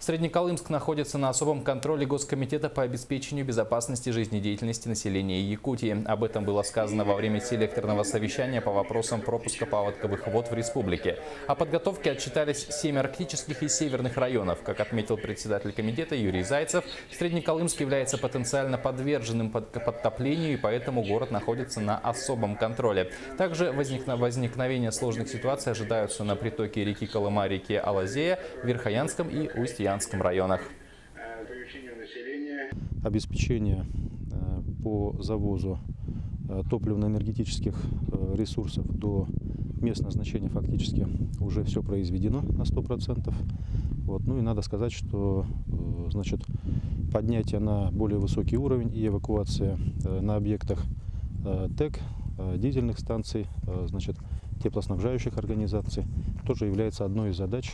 Среднеколымск находится на особом контроле Госкомитета по обеспечению безопасности жизнедеятельности населения Якутии. Об этом было сказано во время селекторного совещания по вопросам пропуска паводковых вод в республике. О подготовке отчитались 7 арктических и северных районов. Как отметил председатель комитета Юрий Зайцев, Среднеколымск является потенциально подверженным подтоплению, и поэтому город находится на особом контроле. Также возникновение сложных ситуаций ожидаются на притоке реки Колыма, реке Алазея, в Верхоянском и Устьянском районах. Обеспечение по завозу топливно-энергетических ресурсов до мест назначения фактически уже все произведено на 100%. Ну и надо сказать, что поднятие на более высокий уровень и эвакуация на объектах ТЭК, дизельных станций, теплоснабжающих организаций тоже является одной из задач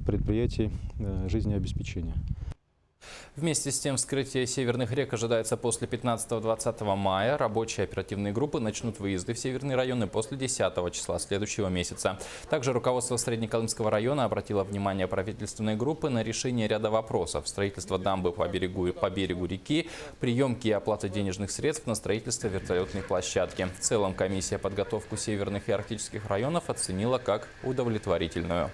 предприятий жизнеобеспечения. Вместе с тем, вскрытие северных рек ожидается после 15-20 мая. Рабочие оперативные группы начнут выезды в северные районы после 10 числа следующего месяца. Также руководство Среднеколымского района обратило внимание правительственной группы на решение ряда вопросов: строительство дамбы по берегу реки, приемки и оплата денежных средств на строительство вертолетной площадки. В целом комиссия подготовку северных и арктических районов оценила как удовлетворительную.